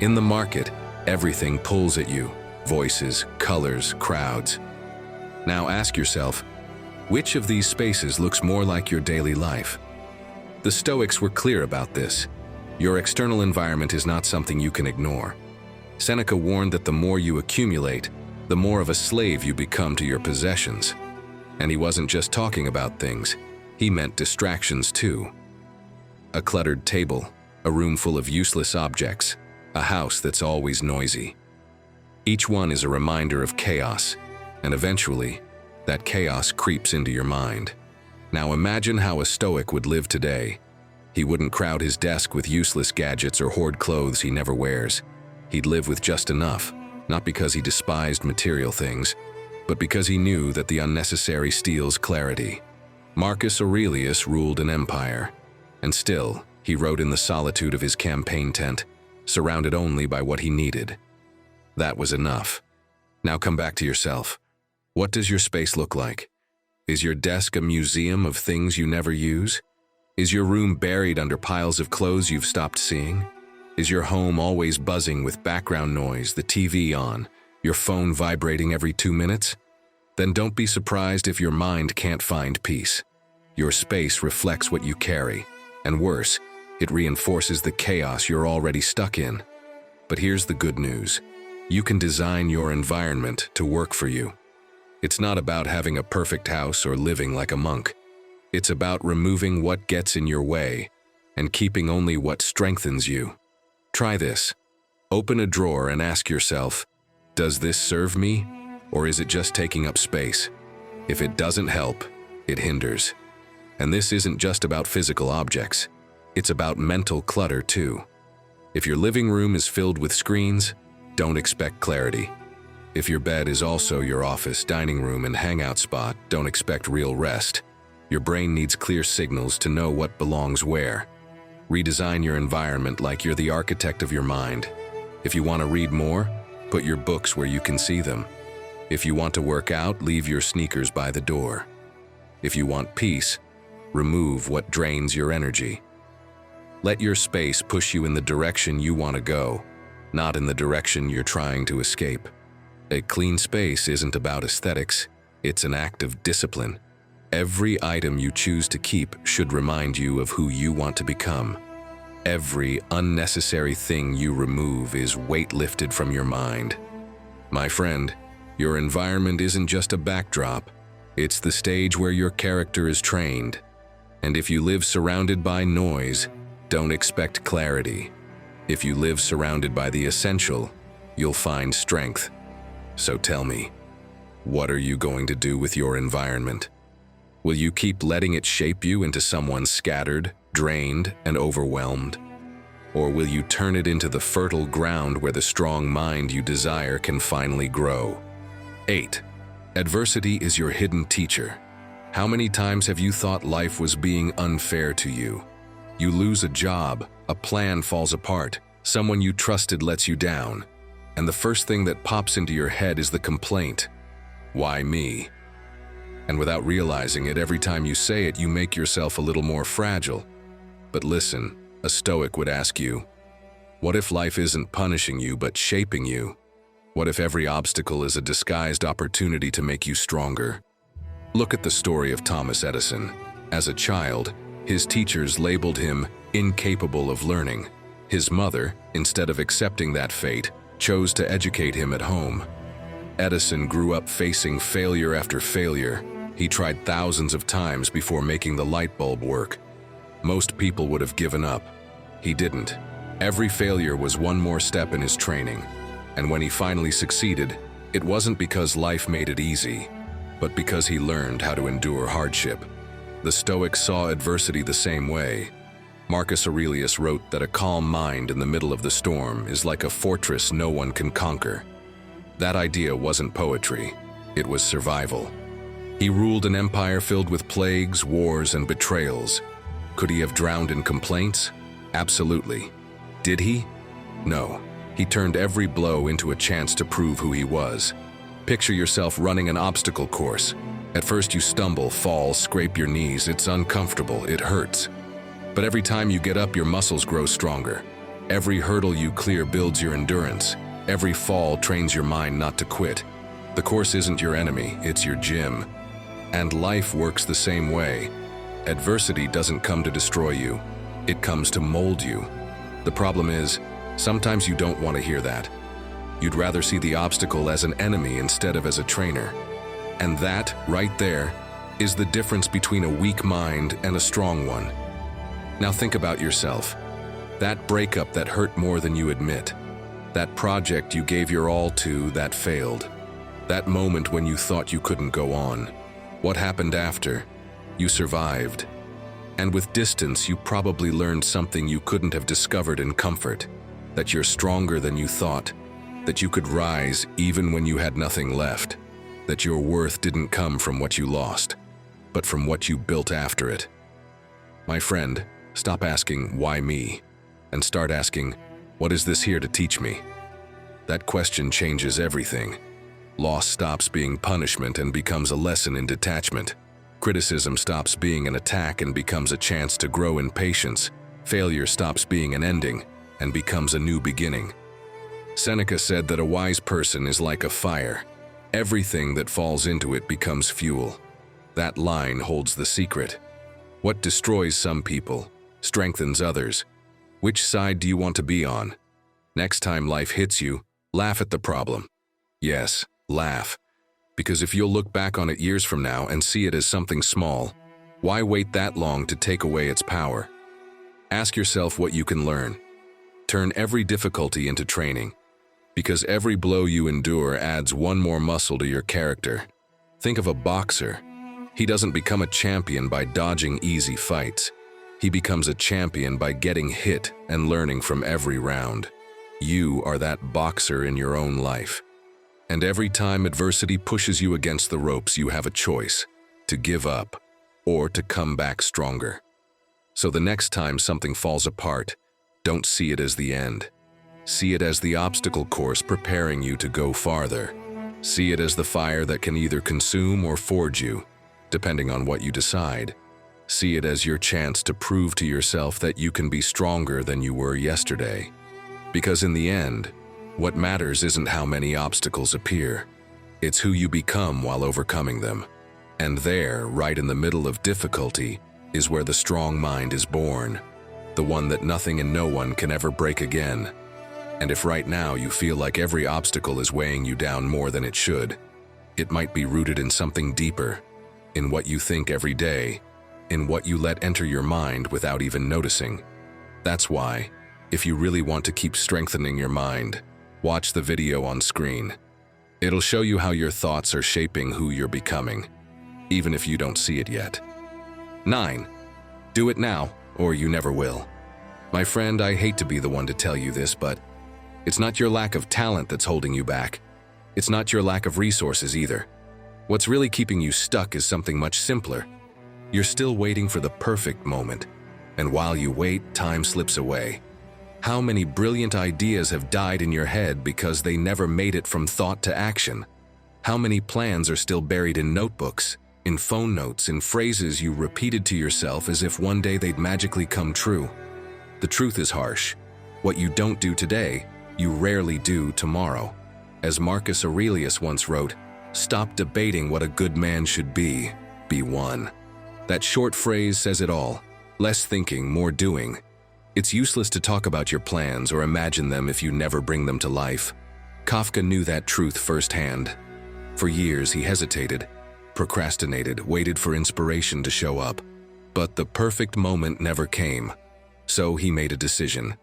In the market, everything pulls at you: voices, colors, crowds. Now ask yourself, which of these spaces looks more like your daily life? The Stoics were clear about this. Your external environment is not something you can ignore. Seneca warned that the more you accumulate, the more of a slave you become to your possessions. And he wasn't just talking about things, he meant distractions too. A cluttered table, a room full of useless objects, a house that's always noisy. Each one is a reminder of chaos, and eventually, that chaos creeps into your mind. Now imagine how a Stoic would live today. He wouldn't crowd his desk with useless gadgets or hoard clothes he never wears. He'd live with just enough, not because he despised material things, but because he knew that the unnecessary steals clarity. Marcus Aurelius ruled an empire, and still, he wrote in the solitude of his campaign tent, surrounded only by what he needed. That was enough. Now come back to yourself. What does your space look like? Is your desk a museum of things you never use? Is your room buried under piles of clothes you've stopped seeing? Is your home always buzzing with background noise, the TV on, your phone vibrating every 2 minutes? Then don't be surprised if your mind can't find peace. Your space reflects what you carry, and worse, it reinforces the chaos you're already stuck in. But here's the good news. You can design your environment to work for you. It's not about having a perfect house or living like a monk. It's about removing what gets in your way and keeping only what strengthens you. Try this. Open a drawer and ask yourself, does this serve me, or is it just taking up space? If it doesn't help, it hinders. And this isn't just about physical objects. It's about mental clutter too. If your living room is filled with screens, don't expect clarity. If your bed is also your office, dining room, and hangout spot, don't expect real rest. Your brain needs clear signals to know what belongs where. Redesign your environment like you're the architect of your mind. If you want to read more, put your books where you can see them. If you want to work out, leave your sneakers by the door. If you want peace, remove what drains your energy. Let your space push you in the direction you want to go, not in the direction you're trying to escape. A clean space isn't about aesthetics, it's an act of discipline. Every item you choose to keep should remind you of who you want to become. Every unnecessary thing you remove is weight lifted from your mind. My friend, your environment isn't just a backdrop, it's the stage where your character is trained. And if you live surrounded by noise, don't expect clarity. If you live surrounded by the essential, you'll find strength. So tell me, what are you going to do with your environment? Will you keep letting it shape you into someone scattered, drained, and overwhelmed? Or will you turn it into the fertile ground where the strong mind you desire can finally grow? 8. Adversity is your hidden teacher. How many times have you thought life was being unfair to you? You lose a job, a plan falls apart, someone you trusted lets you down, and the first thing that pops into your head is the complaint, "Why me?" And without realizing it, every time you say it, you make yourself a little more fragile. But listen, a Stoic would ask you, what if life isn't punishing you but shaping you? What if every obstacle is a disguised opportunity to make you stronger? Look at the story of Thomas Edison. As a child, his teachers labeled him incapable of learning. His mother, instead of accepting that fate, chose to educate him at home. Edison grew up facing failure after failure. He tried thousands of times before making the light bulb work. Most people would have given up. He didn't. Every failure was one more step in his training. And when he finally succeeded, it wasn't because life made it easy, but because he learned how to endure hardship. The Stoics saw adversity the same way. Marcus Aurelius wrote that a calm mind in the middle of the storm is like a fortress no one can conquer. That idea wasn't poetry, it was survival. He ruled an empire filled with plagues, wars, and betrayals. Could he have drowned in complaints? Absolutely. Did he? No. He turned every blow into a chance to prove who he was. Picture yourself running an obstacle course. At first you stumble, fall, scrape your knees. It's uncomfortable, it hurts. But every time you get up, your muscles grow stronger. Every hurdle you clear builds your endurance. Every fall trains your mind not to quit. The course isn't your enemy, it's your gym. And life works the same way. Adversity doesn't come to destroy you, it comes to mold you. The problem is, sometimes you don't want to hear that. You'd rather see the obstacle as an enemy instead of as a trainer. And that, right there, is the difference between a weak mind and a strong one. Now think about yourself. That breakup that hurt more than you admit. That project you gave your all to that failed. That moment when you thought you couldn't go on. What happened after? You survived. And with distance, you probably learned something you couldn't have discovered in comfort. That you're stronger than you thought. That you could rise even when you had nothing left. That your worth didn't come from what you lost, but from what you built after it. My friend, stop asking, "Why me?" and start asking, "What is this here to teach me?" That question changes everything. Loss stops being punishment and becomes a lesson in detachment. Criticism stops being an attack and becomes a chance to grow in patience. Failure stops being an ending and becomes a new beginning. Seneca said that a wise person is like a fire. Everything that falls into it becomes fuel. That line holds the secret. What destroys some people strengthens others. Which side do you want to be on? Next time life hits you, laugh at the problem. Yes, laugh. Because if you'll look back on it years from now and see it as something small, why wait that long to take away its power? Ask yourself what you can learn. Turn every difficulty into training. Because every blow you endure adds one more muscle to your character. Think of a boxer. He doesn't become a champion by dodging easy fights. He becomes a champion by getting hit and learning from every round. You are that boxer in your own life. And every time adversity pushes you against the ropes, you have a choice: to give up or to come back stronger. So the next time something falls apart, don't see it as the end. See it as the obstacle course preparing you to go farther. See it as the fire that can either consume or forge you, depending on what you decide. See it as your chance to prove to yourself that you can be stronger than you were yesterday. Because in the end, what matters isn't how many obstacles appear. It's who you become while overcoming them. And there, right in the middle of difficulty, is where the strong mind is born, the one that nothing and no one can ever break again. And if right now you feel like every obstacle is weighing you down more than it should, it might be rooted in something deeper, in what you think every day, in what you let enter your mind without even noticing. That's why, if you really want to keep strengthening your mind, watch the video on screen. It'll show you how your thoughts are shaping who you're becoming, even if you don't see it yet. 9. Do it now, or you never will. My friend, I hate to be the one to tell you this, but it's not your lack of talent that's holding you back. It's not your lack of resources either. What's really keeping you stuck is something much simpler. You're still waiting for the perfect moment, and while you wait, time slips away. How many brilliant ideas have died in your head because they never made it from thought to action? How many plans are still buried in notebooks, in phone notes, in phrases you repeated to yourself as if one day they'd magically come true? The truth is harsh. What you don't do today, you rarely do tomorrow. As Marcus Aurelius once wrote, "Stop debating what a good man should be one." That short phrase says it all. Less thinking, more doing. It's useless to talk about your plans or imagine them if you never bring them to life. Kafka knew that truth firsthand. For years he hesitated, procrastinated, waited for inspiration to show up. But the perfect moment never came. So he made a decision.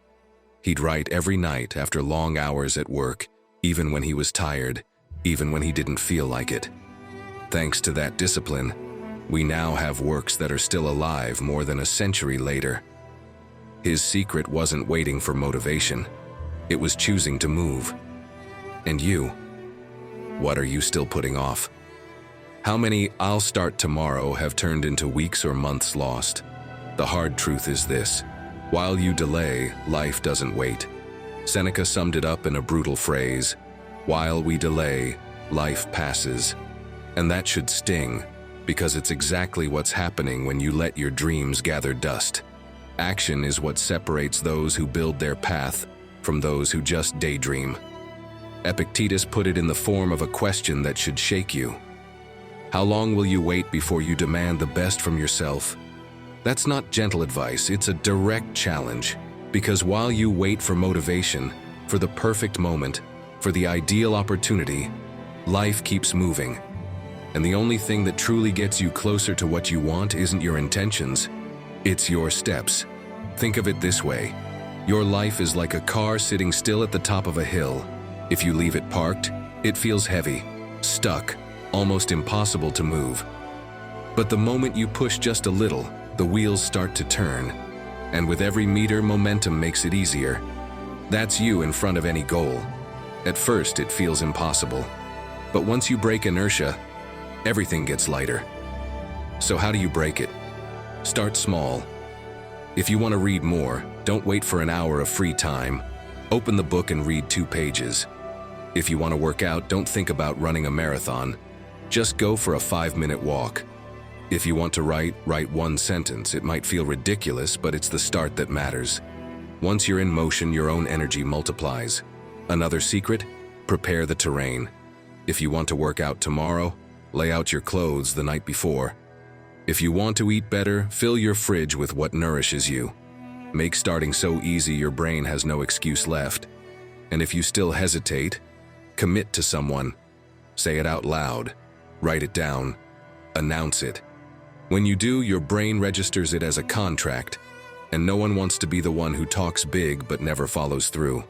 He'd write every night after long hours at work, even when he was tired, even when he didn't feel like it. Thanks to that discipline, we now have works that are still alive more than a century later. His secret wasn't waiting for motivation. It was choosing to move. And you? What are you still putting off? How many "I'll start tomorrow" have turned into weeks or months lost? The hard truth is this: while you delay, life doesn't wait. Seneca summed it up in a brutal phrase: while we delay, life passes. And that should sting, because it's exactly what's happening when you let your dreams gather dust. Action is what separates those who build their path from those who just daydream. Epictetus put it in the form of a question that should shake you. How long will you wait before you demand the best from yourself? That's not gentle advice, it's a direct challenge. Because while you wait for motivation, for the perfect moment, for the ideal opportunity, life keeps moving. And the only thing that truly gets you closer to what you want isn't your intentions, it's your steps. Think of it this way: your life is like a car sitting still at the top of a hill. If you leave it parked, it feels heavy, stuck, almost impossible to move. But the moment you push just a little, the wheels start to turn. And with every meter, momentum makes it easier. That's you in front of any goal. At first, it feels impossible. But once you break inertia, everything gets lighter. So how do you break it? Start small. If you want to read more, don't wait for an hour of free time. Open the book and read 2 pages. If you want to work out, don't think about running a marathon. Just go for a 5-minute walk. If you want to write 1 sentence. It might feel ridiculous, but it's the start that matters. Once you're in motion, your own energy multiplies. Another secret? Prepare the terrain. If you want to work out tomorrow, lay out your clothes the night before. If you want to eat better, fill your fridge with what nourishes you. Make starting so easy your brain has no excuse left. And if you still hesitate, commit to someone. Say it out loud. Write it down. Announce it. When you do, your brain registers it as a contract, and no one wants to be the one who talks big but never follows through.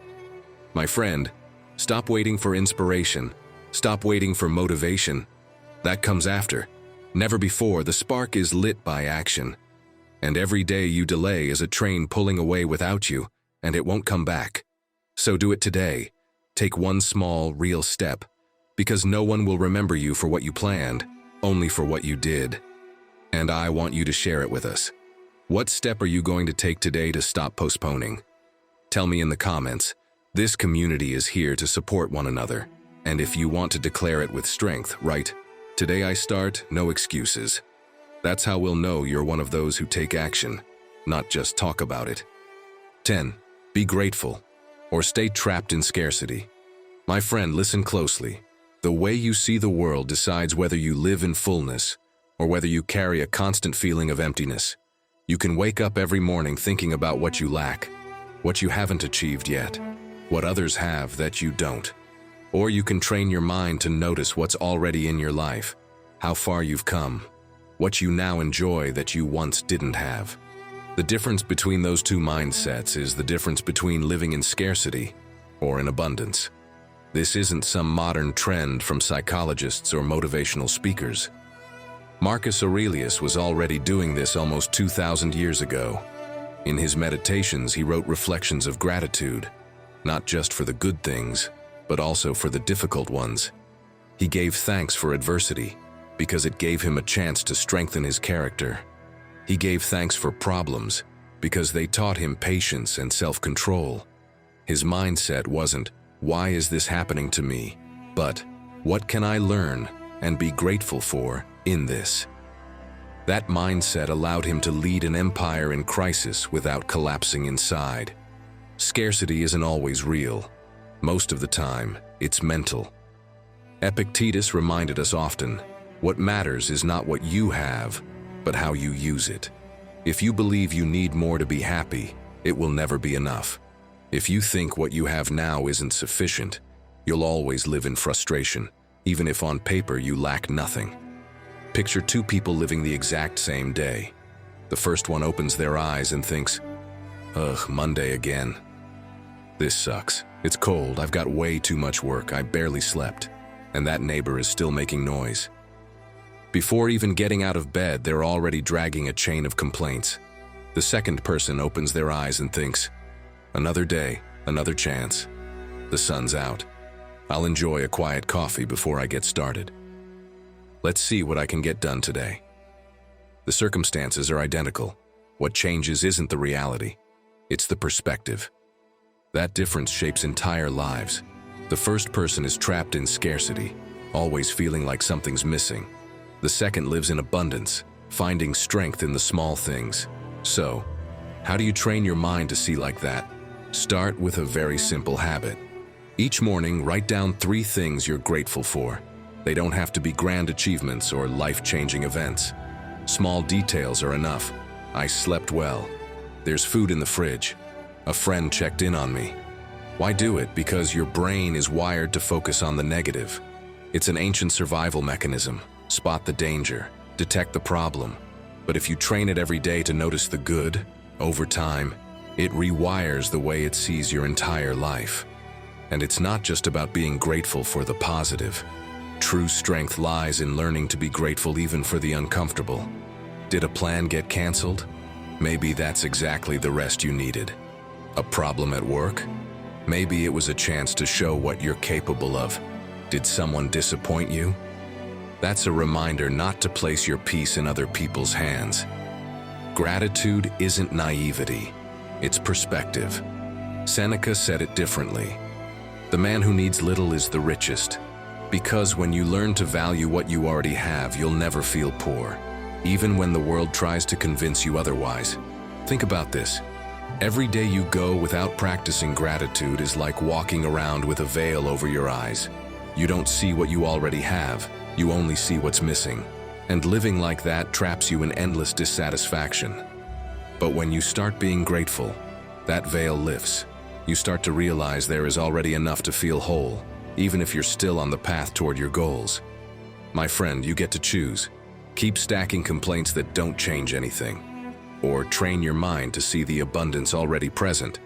My friend, stop waiting for inspiration. Stop waiting for motivation. That comes after. Never before. The spark is lit by action. And every day you delay is a train pulling away without you, and it won't come back. So do it today. Take one small, real step, because no one will remember you for what you planned, only for what you did. And I want you to share it with us. What step are you going to take today to stop postponing? Tell me in the comments. This community is here to support one another. And if you want to declare it with strength, write, "Today I start, no excuses." That's how we'll know you're one of those who take action, not just talk about it. 10. Be grateful, or stay trapped in scarcity. My friend, listen closely. The way you see the world decides whether you live in fullness or whether you carry a constant feeling of emptiness. You can wake up every morning thinking about what you lack, what you haven't achieved yet, what others have that you don't. Or you can train your mind to notice what's already in your life, how far you've come, what you now enjoy that you once didn't have. The difference between those two mindsets is the difference between living in scarcity or in abundance. This isn't some modern trend from psychologists or motivational speakers. Marcus Aurelius was already doing this almost 2,000 years ago. In his meditations, he wrote reflections of gratitude, not just for the good things, but also for the difficult ones. He gave thanks for adversity, because it gave him a chance to strengthen his character. He gave thanks for problems, because they taught him patience and self-control. His mindset wasn't, "Why is this happening to me?" but, "What can I learn and be grateful for in this?" That mindset allowed him to lead an empire in crisis without collapsing inside. Scarcity isn't always real. Most of the time, it's mental. Epictetus reminded us often, what matters is not what you have, but how you use it. If you believe you need more to be happy, it will never be enough. If you think what you have now isn't sufficient, you'll always live in frustration, even if on paper you lack nothing. Picture two people living the exact same day. The first one opens their eyes and thinks, "Ugh, Monday again. This sucks. It's cold, I've got way too much work, I barely slept." And that neighbor is still making noise. Before even getting out of bed, they're already dragging a chain of complaints. The second person opens their eyes and thinks, "Another day, another chance. The sun's out. I'll enjoy a quiet coffee before I get started. Let's see what I can get done today." The circumstances are identical. What changes isn't the reality, it's the perspective. That difference shapes entire lives. The first person is trapped in scarcity, always feeling like something's missing. The second lives in abundance, finding strength in the small things. So, how do you train your mind to see like that? Start with a very simple habit. Each morning, write down 3 things you're grateful for. They don't have to be grand achievements or life-changing events. Small details are enough. I slept well. There's food in the fridge. A friend checked in on me. Why do it? Because your brain is wired to focus on the negative. It's an ancient survival mechanism. Spot the danger, detect the problem. But if you train it every day to notice the good, over time, it rewires the way it sees your entire life. And it's not just about being grateful for the positive. True strength lies in learning to be grateful even for the uncomfortable. Did a plan get canceled? Maybe that's exactly the rest you needed. A problem at work? Maybe it was a chance to show what you're capable of. Did someone disappoint you? That's a reminder not to place your peace in other people's hands. Gratitude isn't naivety, it's perspective. Seneca said it differently. The man who needs little is the richest. Because when you learn to value what you already have, you'll never feel poor, even when the world tries to convince you otherwise. Think about this. Every day you go without practicing gratitude is like walking around with a veil over your eyes. You don't see what you already have, you only see what's missing. And living like that traps you in endless dissatisfaction. But when you start being grateful, that veil lifts. You start to realize there is already enough to feel whole, even if you're still on the path toward your goals. My friend, you get to choose. Keep stacking complaints that don't change anything. Or train your mind to see the abundance already present.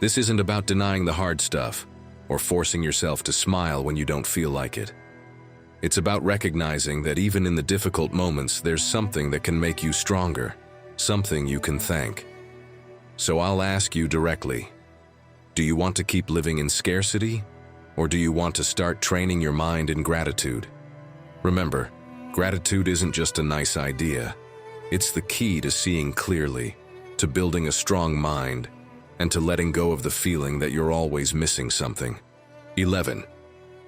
This isn't about denying the hard stuff, or forcing yourself to smile when you don't feel like it. It's about recognizing that even in the difficult moments, there's something that can make you stronger, something you can thank. So I'll ask you directly, do you want to keep living in scarcity, or do you want to start training your mind in gratitude? Remember, gratitude isn't just a nice idea. It's the key to seeing clearly, to building a strong mind, and to letting go of the feeling that you're always missing something. 11.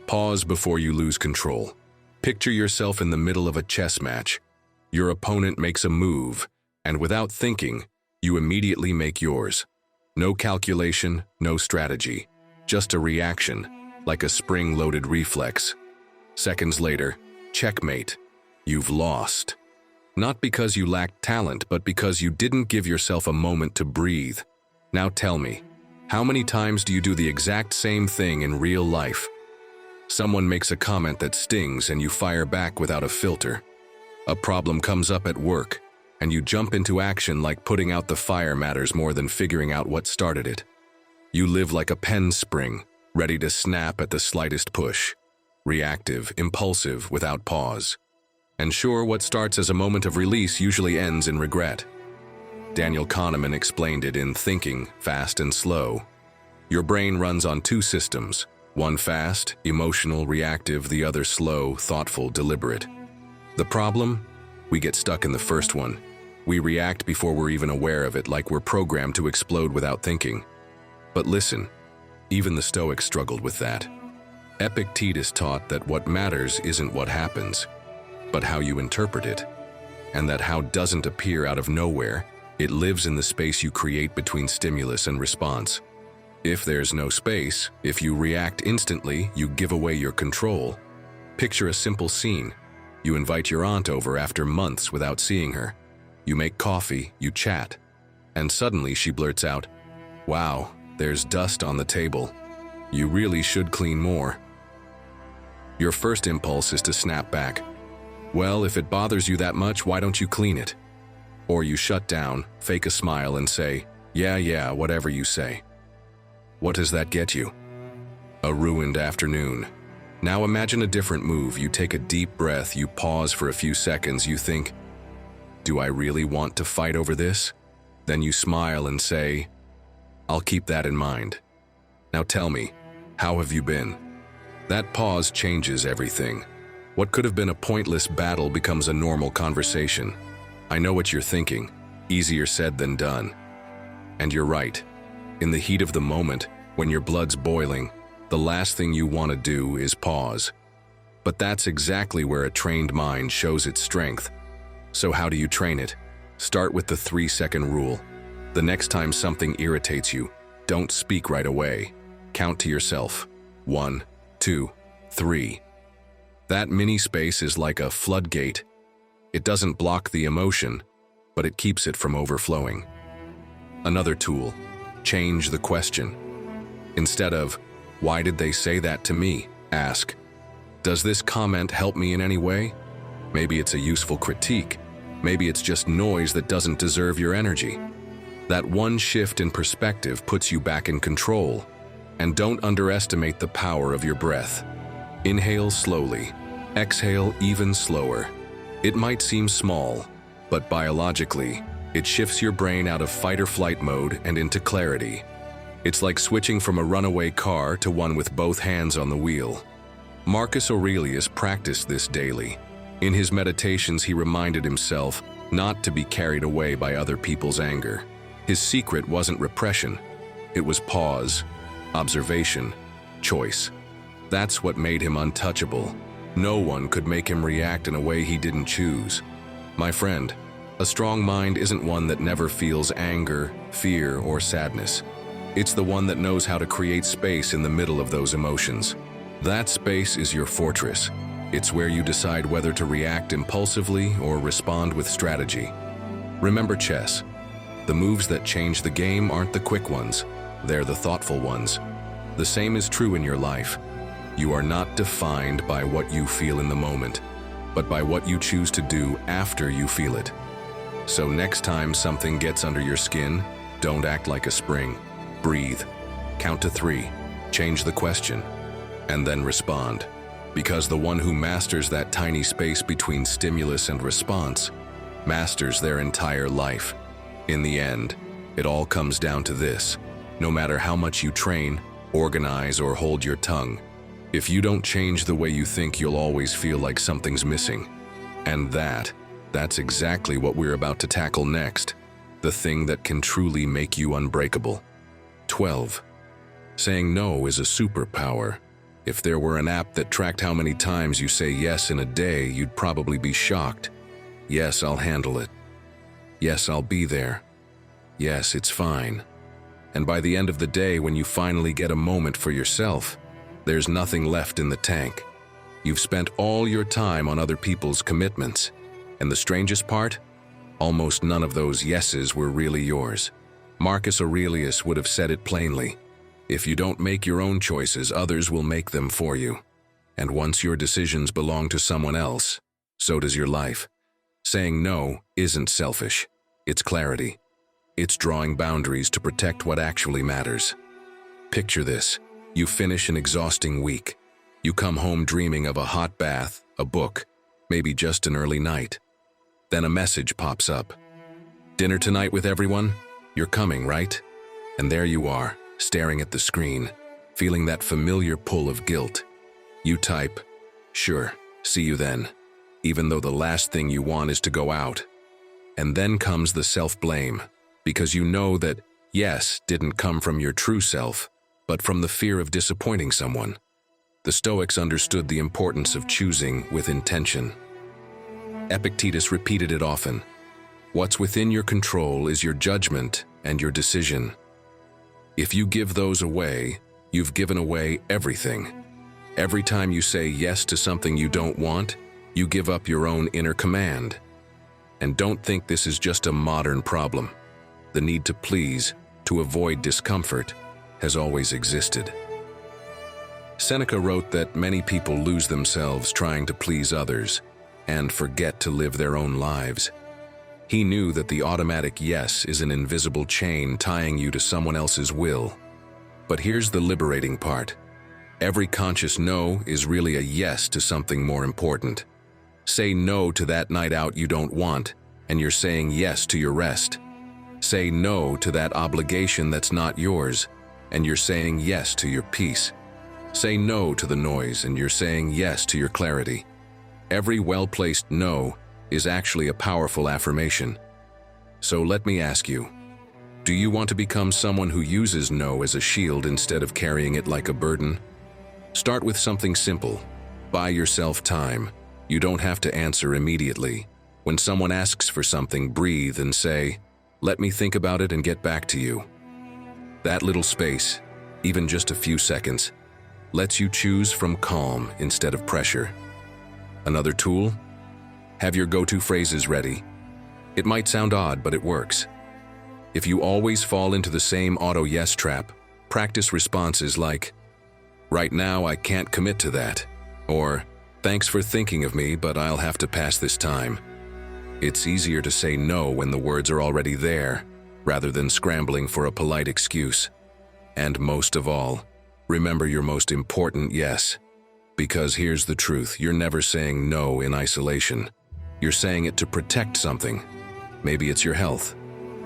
Pause before you lose control. Picture yourself in the middle of a chess match. Your opponent makes a move, and without thinking, you immediately make yours. No calculation, no strategy, just a reaction, like a spring-loaded reflex. Seconds later, checkmate. You've lost. Not because you lacked talent, but because you didn't give yourself a moment to breathe. Now tell me, how many times do you do the exact same thing in real life? Someone makes a comment that stings and you fire back without a filter. A problem comes up at work, and you jump into action like putting out the fire matters more than figuring out what started it. You live like a pen spring, ready to snap at the slightest push. Reactive, impulsive, without pause. And sure, what starts as a moment of release usually ends in regret. Daniel Kahneman explained it in Thinking, Fast and Slow. Your brain runs on two systems, one fast, emotional, reactive, the other slow, thoughtful, deliberate. The problem? We get stuck in the first one. We react before we're even aware of it, like we're programmed to explode without thinking. But listen, even the Stoics struggled with that. Epictetus taught that what matters isn't what happens, but how you interpret it, and that how doesn't appear out of nowhere. It lives in the space you create between stimulus and response. If there's no space, if you react instantly, you give away your control. Picture a simple scene. You invite your aunt over after months without seeing her. You make coffee, you chat, and suddenly she blurts out, "Wow, there's dust on the table. You really should clean more." Your first impulse is to snap back. "Well, if it bothers you that much, why don't you clean it?" Or you shut down, fake a smile, and say, yeah, whatever you say." What does that get you? A ruined afternoon. Now imagine a different move. You take a deep breath, you pause for a few seconds, you think, "Do I really want to fight over this?" Then you smile and say, "I'll keep that in mind. Now tell me, how have you been?" That pause changes everything. What could have been a pointless battle becomes a normal conversation. I know what you're thinking. Easier said than done. And you're right. In the heat of the moment, when your blood's boiling, the last thing you want to do is pause. But that's exactly where a trained mind shows its strength. So how do you train it? Start with the 3-second rule. The next time something irritates you, don't speak right away. Count to yourself. 1, 2, 3. That mini space is like a floodgate. It doesn't block the emotion, but it keeps it from overflowing. Another tool, change the question. Instead of, "Why did they say that to me?" ask, "Does this comment help me in any way?" Maybe it's a useful critique. Maybe it's just noise that doesn't deserve your energy. That one shift in perspective puts you back in control. And don't underestimate the power of your breath. Inhale slowly. Exhale even slower. It might seem small, but biologically, it shifts your brain out of fight-or-flight mode and into clarity. It's like switching from a runaway car to one with both hands on the wheel. Marcus Aurelius practiced this daily. In his meditations, he reminded himself not to be carried away by other people's anger. His secret wasn't repression. It was pause, observation, choice. That's what made him untouchable. No one could make him react in a way he didn't choose. My friend, a strong mind isn't one that never feels anger, fear, or sadness. It's the one that knows how to create space in the middle of those emotions. That space is your fortress. It's where you decide whether to react impulsively or respond with strategy. Remember chess. The moves that change the game aren't the quick ones. They're the thoughtful ones. The same is true in your life. You are not defined by what you feel in the moment, but by what you choose to do after you feel it. So next time something gets under your skin, don't act like a spring. Breathe. Count to 3. Change the question. And then respond. Because the one who masters that tiny space between stimulus and response masters their entire life. In the end, it all comes down to this. No matter how much you train, organize, or hold your tongue, if you don't change the way you think, you'll always feel like something's missing. And that's exactly what we're about to tackle next. The thing that can truly make you unbreakable. 12. Saying no is a superpower. If there were an app that tracked how many times you say yes in a day, you'd probably be shocked. Yes, I'll handle it. Yes, I'll be there. Yes, it's fine. And by the end of the day, when you finally get a moment for yourself, there's nothing left in the tank. You've spent all your time on other people's commitments. And the strangest part? Almost none of those yeses were really yours. Marcus Aurelius would have said it plainly. If you don't make your own choices, others will make them for you. And once your decisions belong to someone else, so does your life. Saying no isn't selfish. It's clarity. It's drawing boundaries to protect what actually matters. Picture this. You finish an exhausting week. You come home dreaming of a hot bath, a book, maybe just an early night. Then a message pops up. Dinner tonight with everyone? You're coming, right? And there you are, staring at the screen, feeling that familiar pull of guilt. You type, "Sure, see you then," even though the last thing you want is to go out. And then comes the self-blame, because you know that yes didn't come from your true self, but from the fear of disappointing someone. The Stoics understood the importance of choosing with intention. Epictetus repeated it often. What's within your control is your judgment and your decision. If you give those away, you've given away everything. Every time you say yes to something you don't want, you give up your own inner command. And don't think this is just a modern problem. The need to please, to avoid discomfort, has always existed. Seneca wrote that many people lose themselves trying to please others and forget to live their own lives. He knew that the automatic yes is an invisible chain tying you to someone else's will. But here's the liberating part. Every conscious no is really a yes to something more important. Say no to that night out you don't want, and you're saying yes to your rest. Say no to that obligation that's not yours, and you're saying yes to your peace. Say no to the noise, and you're saying yes to your clarity. Every well-placed no is actually a powerful affirmation. So let me ask you, do you want to become someone who uses no as a shield instead of carrying it like a burden? Start with something simple. Buy yourself time. You don't have to answer immediately. When someone asks for something, breathe and say, "Let me think about it and get back to you." That little space, even just a few seconds, lets you choose from calm instead of pressure. Another tool? Have your go-to phrases ready. It might sound odd, but it works. If you always fall into the same auto-yes trap, practice responses like, "Right now I can't commit to that," or "Thanks for thinking of me, but I'll have to pass this time." It's easier to say no when the words are already there, rather than scrambling for a polite excuse. And most of all, remember your most important yes. Because here's the truth, you're never saying no in isolation. You're saying it to protect something. Maybe it's your health.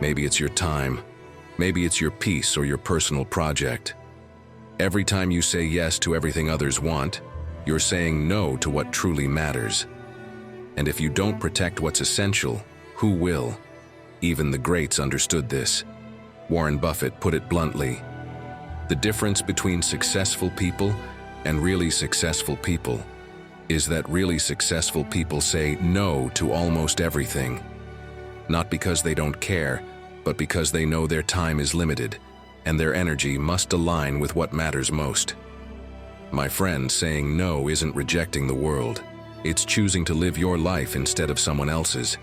Maybe it's your time. Maybe it's your peace or your personal project. Every time you say yes to everything others want, you're saying no to what truly matters. And if you don't protect what's essential, who will? Even the greats understood this. Warren Buffett put it bluntly. The difference between successful people and really successful people is that really successful people say no to almost everything. Not because they don't care, but because they know their time is limited and their energy must align with what matters most. My friend, saying no isn't rejecting the world. It's choosing to live your life instead of someone else's.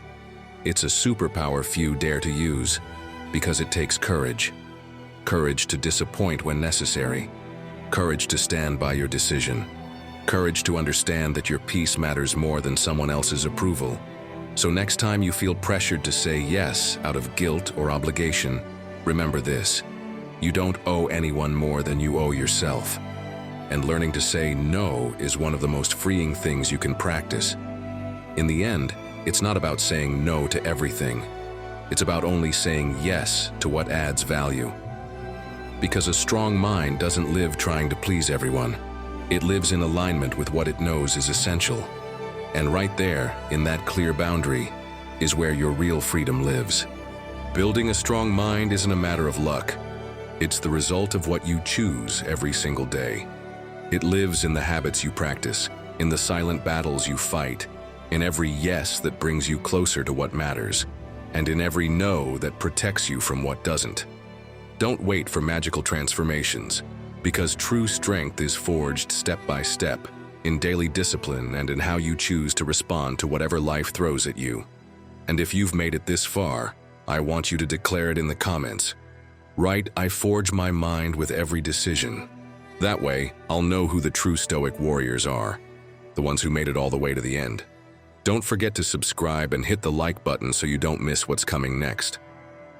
It's a superpower few dare to use, because it takes courage. Courage to disappoint when necessary. Courage to stand by your decision. Courage to understand that your peace matters more than someone else's approval. So next time you feel pressured to say yes out of guilt or obligation, remember this. You don't owe anyone more than you owe yourself. And learning to say no is one of the most freeing things you can practice. In the end, it's not about saying no to everything. It's about only saying yes to what adds value. Because a strong mind doesn't live trying to please everyone. It lives in alignment with what it knows is essential. And right there, in that clear boundary, is where your real freedom lives. Building a strong mind isn't a matter of luck. It's the result of what you choose every single day. It lives in the habits you practice, in the silent battles you fight, in every yes that brings you closer to what matters, and in every no that protects you from what doesn't. Don't wait for magical transformations, because true strength is forged step by step, in daily discipline, and in how you choose to respond to whatever life throws at you. And if you've made it this far, I want you to declare it in the comments. Write, "I forge my mind with every decision." That way, I'll know who the true Stoic warriors are, the ones who made it all the way to the end. Don't forget to subscribe and hit the like button so you don't miss what's coming next.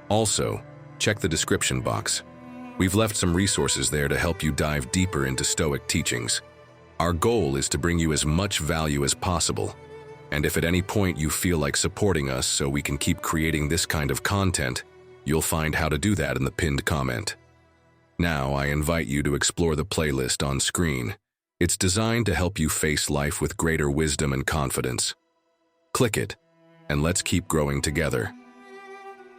Also, check the description box. We've left some resources there to help you dive deeper into Stoic teachings. Our goal is to bring you as much value as possible. And if at any point you feel like supporting us so we can keep creating this kind of content, you'll find how to do that in the pinned comment. Now, I invite you to explore the playlist on screen. It's designed to help you face life with greater wisdom and confidence. Click it, and let's keep growing together.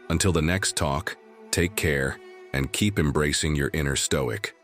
Until the next talk, take care, and keep embracing your inner Stoic.